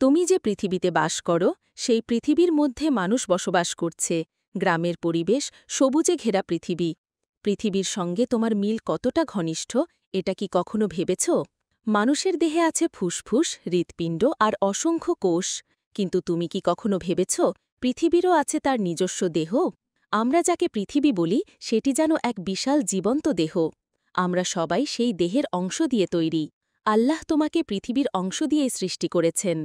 তুমি যে পৃথিবীতে বাস করো সেই পৃথিবীর মধ্যে মানুষ বসবাস করছে, গ্রামের পরিবেশ, সবুজে ঘেরা পৃথিবী। পৃথিবীর সঙ্গে তোমার মিল কতটা ঘনিষ্ঠ এটা কি কখনো ভেবেছ? মানুষের দেহে আছে ফুসফুস, হৃৎপিণ্ড আর অসংখ্য কোষ, কিন্তু তুমি কি কখনো ভেবেছ পৃথিবীরও আছে তার নিজস্ব দেহ? আমরা যাকে পৃথিবী বলি সেটি যেন এক বিশাল জীবন্ত দেহ। আমরা সবাই সেই দেহের অংশ দিয়ে তৈরি। আল্লাহ তোমাকে পৃথিবীর অংশ দিয়েই সৃষ্টি করেছেন।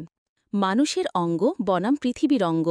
মানুষের অঙ্গ বনাম পৃথিবীর অঙ্গ।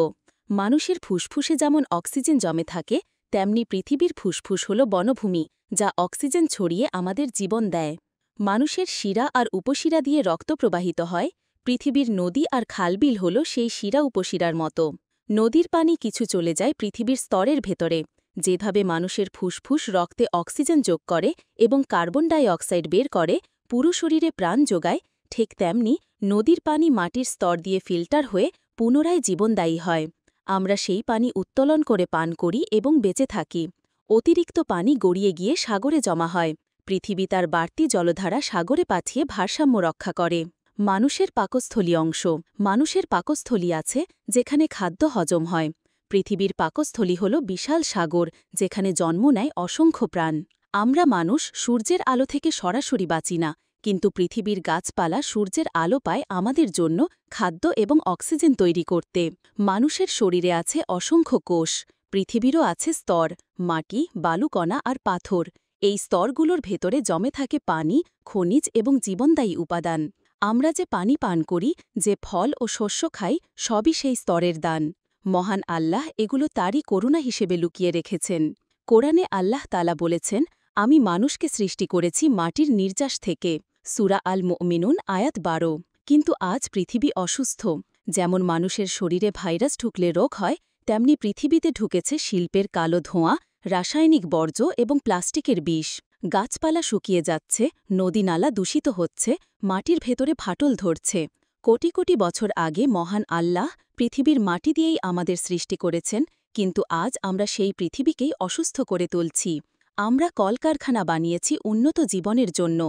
মানুষের ফুসফুসে যেমন অক্সিজেন জমে থাকে, তেমনি পৃথিবীর ফুসফুস হল বনভূমি, যা অক্সিজেন ছড়িয়ে আমাদের জীবন দেয়। মানুষের শিরা আর উপশিরা দিয়ে রক্ত প্রবাহিত হয়। পৃথিবীর নদী আর খালবিল হল সেই শিরা উপশিরার মতো। নদীর পানি কিছু চলে যায় পৃথিবীর স্তরের ভেতরে। যেভাবে মানুষের ফুসফুস রক্তে অক্সিজেন যোগ করে এবং কার্বন ডাই অক্সাইড বের করে, পুরো শরীরে প্রাণ যোগায়, ঠিক তেমনি নদীর পানি মাটির স্তর দিয়ে ফিল্টার হয়ে পুনরায় জীবনদায়ী হয়। আমরা সেই পানি উত্তোলন করে পান করি এবং বেঁচে থাকি। অতিরিক্ত পানি গড়িয়ে গিয়ে সাগরে জমা হয়। পৃথিবী তার বাড়তি জলধারা সাগরে পাঠিয়ে ভারসাম্য রক্ষা করে। মানুষের পাকস্থলী অংশ। মানুষের পাকস্থলী আছে যেখানে খাদ্য হজম হয়। পৃথিবীর পাকস্থলী হল বিশাল সাগর, যেখানে জন্ম নেয় অসংখ্য প্রাণ। আমরা মানুষ সূর্যের আলো থেকে সরাসরি বাঁচি না, কিন্তু পৃথিবীর গাছপালা সূর্যের আলো পায় আমাদের জন্য খাদ্য এবং অক্সিজেন তৈরি করতে। মানুষের শরীরে আছে অসংখ্য কোষ। পৃথিবীরও আছে স্তর, মাটি, বালুকণা আর পাথর। এই স্তরগুলোর ভেতরে জমে থাকে পানি, খনিজ এবং জীবনদায়ী উপাদান। আমরা যে পানি পান করি, যে ফল ও শস্য খাই, সবই সেই স্তরের দান। মহান আল্লাহ এগুলো তারই করুণা হিসেবে লুকিয়ে রেখেছেন। কোরআনে আল্লাহ তাআলা বলেছেন, আমি মানুষকে সৃষ্টি করেছি মাটির নির্যাস থেকে। সূরা আল মুমিনুন আয়াত 12। কিন্তু আজ পৃথিবী অসুস্থ। যেমন মানুষের শরীরে ভাইরাস ঢুকলে রোগ হয়, তেমনি পৃথিবীতে ঢুকেছে শিল্পের কালো ধোঁয়া, রাসায়নিক বর্জ্য এবং প্লাস্টিকের বিষ। গাছপালা শুকিয়ে যাচ্ছে, নদীনালা দূষিত হচ্ছে, মাটির ভেতরে ফাটল ধরছে। কোটি কোটি বছর আগে মহান আল্লাহ পৃথিবীর মাটি দিয়েই আমাদের সৃষ্টি করেছেন, কিন্তু আজ আমরা সেই পৃথিবীকেই অসুস্থ করে তুলছি। আমরা কলকারখানা বানিয়েছি উন্নত জীবনের জন্য,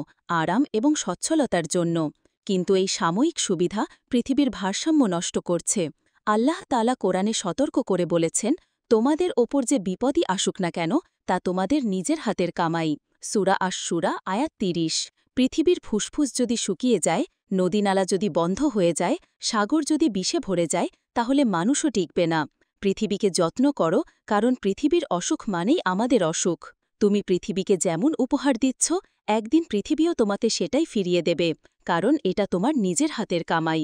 আরাম এবং সচ্ছলতার জন্য, কিন্তু এই সাময়িক সুবিধা পৃথিবীর ভারসাম্য নষ্ট করছে। আল্লাহ তাআলা কোরআনে সতর্ক করে বলেছেন, তোমাদের ওপর যে বিপদই আসুক না কেন, তা তোমাদের নিজের হাতের কামাই। সূরা আশ-শুরা আয়াত 30। পৃথিবীর ফুসফুস যদি শুকিয়ে যায়, নদীনালা যদি বন্ধ হয়ে যায়, সাগর যদি বিষে ভরে যায়, তাহলে মানুষও টিকবে না। পৃথিবীকে যত্ন করো, কারণ পৃথিবীর অসুখ মানেই আমাদের অসুখ। তুমি পৃথিবীকে যেমন উপহার দিচ্ছ, একদিন পৃথিবীও তোমাকে সেটাই ফিরিয়ে দেবে, কারণ এটা তোমার নিজের হাতের কামাই।